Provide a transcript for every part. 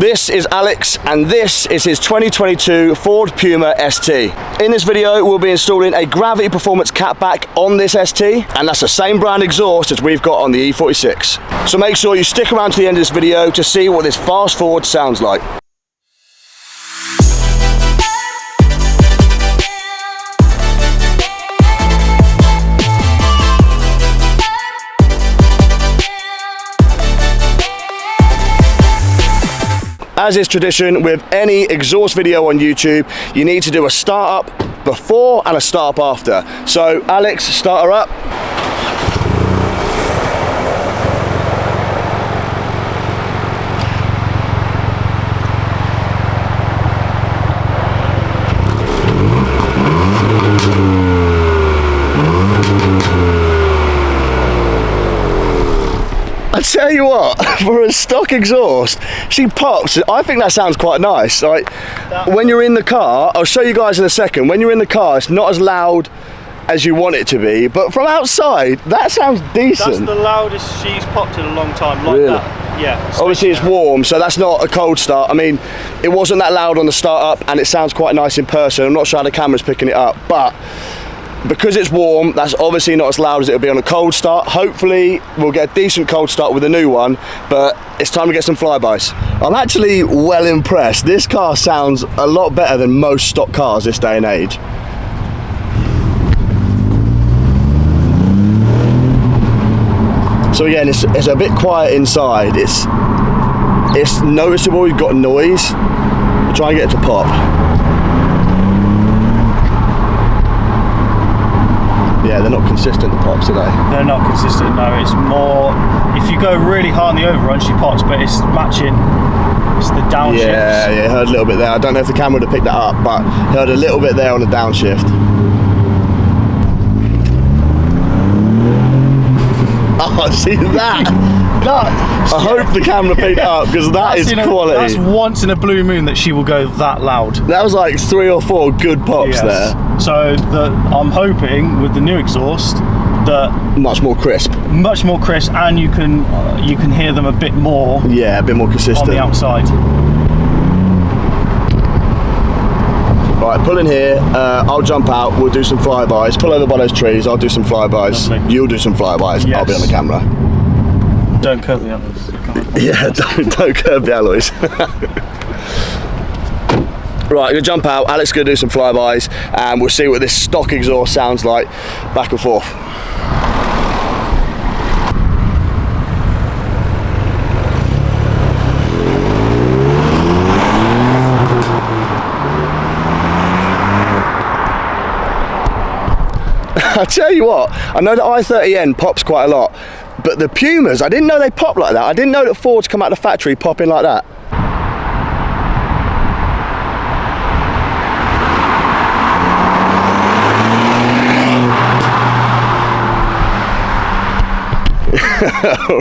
This is Alex and this is his 2022 Ford Puma ST. In this video we'll be installing a gravity performance catback on this ST, and that's the same brand exhaust as we've got on the E46. So make sure you stick around to the end of this video to see what this fast Ford sounds like. As is tradition with any exhaust video on YouTube, you need to do a start up before and a start up after. So Alex, start her up. I tell you what, for a stock exhaust, she pops. I think that sounds quite nice. Like when you're in the car, I'll show you guys in a second. When you're in the car, it's not as loud as you want it to be, but from outside, that sounds decent. That's the loudest she's popped in a long time, like really? That. Yeah. Obviously it's warm, so that's not a cold start. I mean, it wasn't that loud on the start up, and it sounds quite nice in person. I'm not sure how the camera's picking it up, but because it's warm, that's obviously not as loud as it'll be on a cold start. Hopefully we'll get a decent cold start with the new one, but it's time to get some flybys. I'm actually well impressed. This car sounds a lot better than most stock cars this day and age. So again, it's a bit quiet inside. It's noticeable we've got noise. We'll try and get it to pop. Yeah, they're not consistent, the pops, are they? They're not consistent, no. It's more, if you go really hard on the overrun, she pops, but it's matching, it's the downshift. Yeah, heard a little bit there. I don't know if the camera would have picked that up, but heard a little bit there on the downshift. Oh, see that? I hope the camera picked it up, because that is quality. That's once in a blue moon that she will go that loud. That was like 3 or 4 good pops there. So I'm hoping with the new exhaust that much more crisp, and you can hear them a bit more. Yeah, a bit more consistent on the outside. Right, pull in here. I'll jump out. We'll do some flybys. Pull over by those trees. I'll do some flybys. Lovely. You'll do some flybys. Yes. I'll be on the camera. Don't curb the alloys. Yeah, don't curb the alloys. Right, I'm gonna jump out. Alex is gonna do some flybys, and we'll see what this stock exhaust sounds like back and forth. I tell you what, I know the i30N pops quite a lot, but the Pumas, I didn't know they pop like that. I didn't know that Fords come out of the factory popping like that.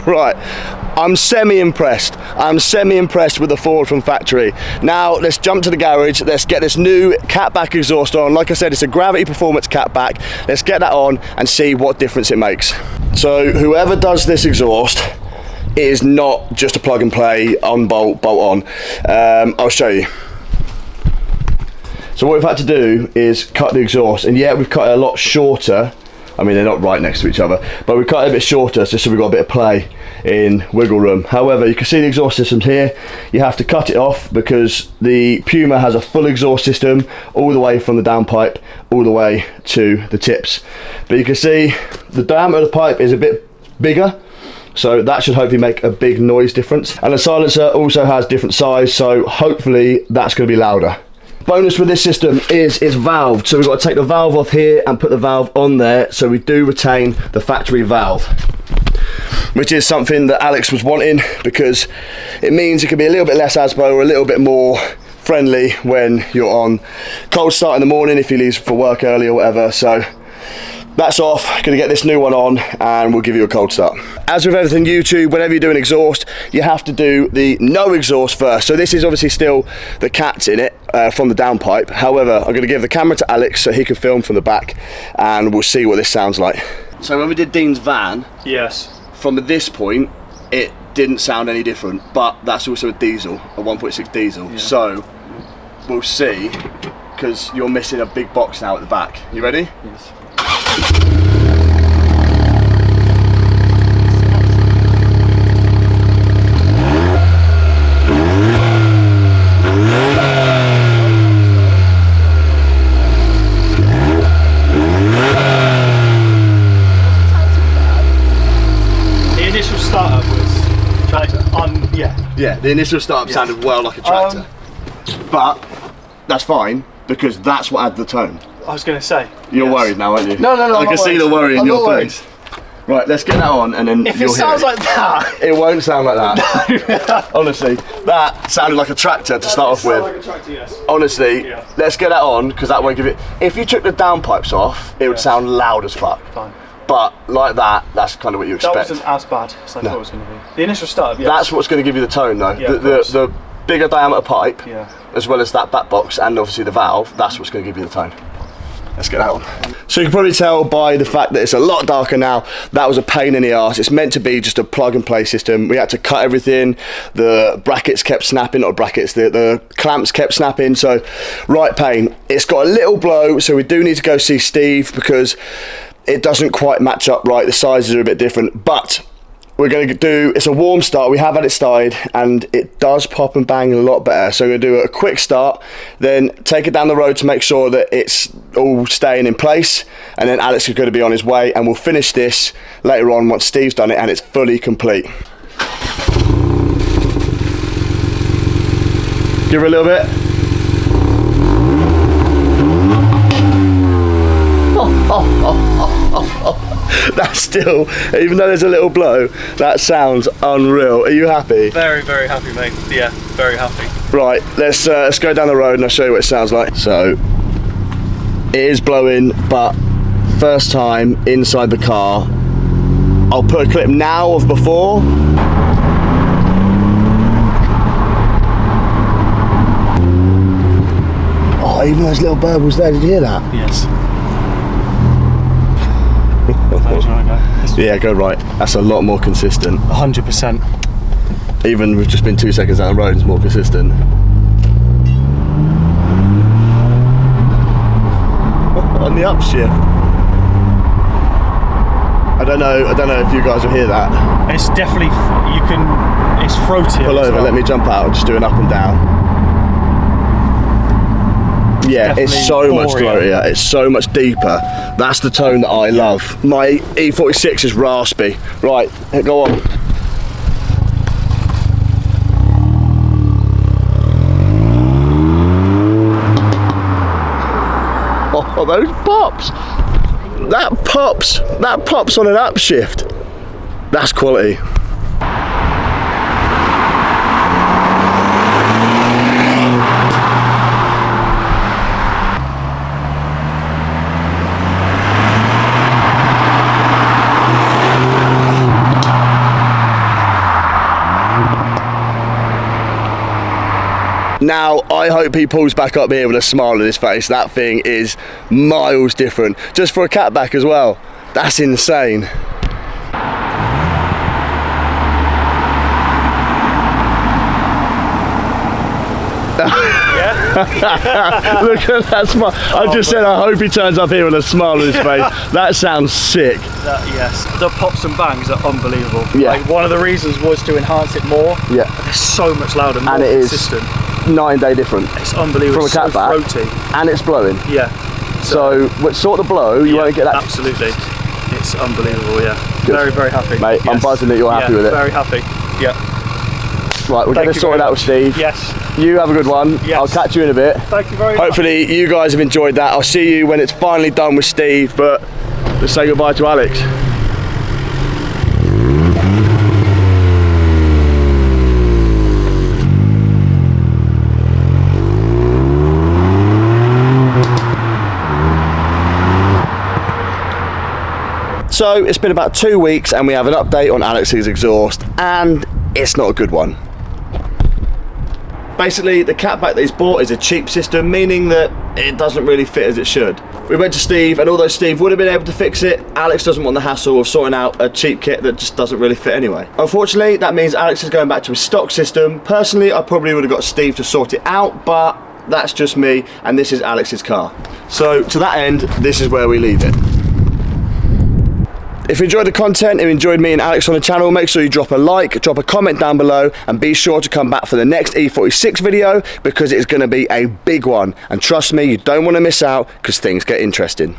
Right, I'm semi-impressed. I'm semi-impressed with the Ford from factory. Now let's jump to the garage. Let's get this new catback exhaust on. Like I said, it's a gravity performance catback. Let's get that on and see what difference it makes. So whoever does this exhaust is not just a plug and play, on bolt on. I'll show you. So what we've had to do is cut the exhaust, and yeah, we've cut it a lot shorter. I mean, they're not right next to each other, but we cut it a bit shorter just so we've got a bit of play in wiggle room. However, you can see the exhaust systems here. You have to cut it off because the Puma has a full exhaust system all the way from the downpipe all the way to the tips. But you can see the diameter of the pipe is a bit bigger, so that should hopefully make a big noise difference. And the silencer also has different size, so hopefully that's going to be louder. Bonus with this system is it's valved, so we've got to take the valve off here and put the valve on there, so we do retain the factory valve, which is something that Alex was wanting because it means it can be a little bit less ASBO or a little bit more friendly when you're on cold start in the morning if he leaves for work early or whatever. So that's off. Gonna get this new one on and we'll give you a cold start. As with everything YouTube, whenever you're doing exhaust, you have to do the no exhaust first. So this is obviously still the cat's in it from the downpipe. However, I'm gonna give the camera to Alex so he can film from the back and we'll see what this sounds like. So when we did Dean's van, yes, from this point, it didn't sound any different, but that's also a diesel, a 1.6 diesel. Yeah. So we'll see, because you're missing a big box now at the back. You ready? Yes. Yeah, the initial startup sounded well like a tractor, but that's fine because that's what added the tone. I was going to say. You're worried now, aren't you? No, I can see the worry in your face. Right, let's get that on and then if it sounds like that, it won't sound like that. Honestly, that sounded like a tractor to start off with. Like a tractor, yes. Honestly, let's get that on because that won't give it. If you took the downpipes off, it would sound loud as fuck. Fine. But like that, that's kind of what you expect. That wasn't as bad as I thought it was going to be. The initial startup, yes. That's what's going to give you the tone, though. Yeah, the bigger diameter pipe, yeah, as well as that back box, and obviously the valve. That's what's going to give you the tone. Let's get that on. So you can probably tell by the fact that it's a lot darker now, that was a pain in the arse. It's meant to be just a plug and play system. We had to cut everything. The brackets kept snapping, not brackets, the clamps kept snapping, so right pain. It's got a little blow, so we do need to go see Steve because it doesn't quite match up right. The sizes are a bit different, but we're going to do, it's a warm start. We have had it started and it does pop and bang a lot better. So we're going to do a quick start, then take it down the road to make sure that it's all staying in place. And then Alex is going to be on his way and we'll finish this later on once Steve's done it and it's fully complete. Give her a little bit. That's still, even though there's a little blow, that sounds unreal. Are you happy? Very, very happy, mate. Yeah, very happy. Right, let's go down the road and I'll show you what it sounds like. So, it is blowing, but first time inside the car. I'll put a clip now of before. Oh, even those little burbles there, did you hear that? Yes. Yeah, go right. That's a lot more consistent. 100%. Even we've just been 2 seconds down the road, it's more consistent. On the upshift. I don't know if you guys will hear that. It's definitely, it's throaty. Pull over, let me jump out, just do an up and down. Yeah, it's so much throatier, it's so much deeper. That's the tone that I love. My E46 is raspy. Right, go on. Oh, those pops! That pops on an upshift. That's quality. Now, I hope he pulls back up here with a smile on his face. That thing is miles different. Just for a catback as well. That's insane. Look at that smile. I just said I hope he turns up here with a smile on his face. That sounds sick. Yes, the pops and bangs are unbelievable. Yeah. Like, one of the reasons was to enhance it more. Yeah. It's so much louder, more and it consistent. Is night and day different. It's unbelievable. From a catback, so throaty. and it's blowing. Yeah. So sort the blow, you won't get that. Absolutely. It's unbelievable. Yeah. Good. Very, very happy. Mate, yes. I'm buzzing that you're happy with it. Very happy. Yeah. Right, we're going to sort it out with Steve. Yes. You have a good one. Yes. I'll catch you in a bit. Thank you very much. Hopefully you guys have enjoyed that. I'll see you when it's finally done with Steve, but let's say goodbye to Alex. So it's been about 2 weeks and we have an update on Alex's exhaust and it's not a good one. Basically, the catback that he's bought is a cheap system, meaning that it doesn't really fit as it should. We went to Steve, and although Steve would have been able to fix it, Alex doesn't want the hassle of sorting out a cheap kit that just doesn't really fit anyway. Unfortunately, that means Alex is going back to his stock system. Personally, I probably would have got Steve to sort it out, but that's just me, and this is Alex's car. So to that end, this is where we leave it. If you enjoyed the content and enjoyed me and Alex on the channel, make sure you drop a like, drop a comment down below, and be sure to come back for the next E46 video, because it's going to be a big one. And trust me, you don't want to miss out, because things get interesting.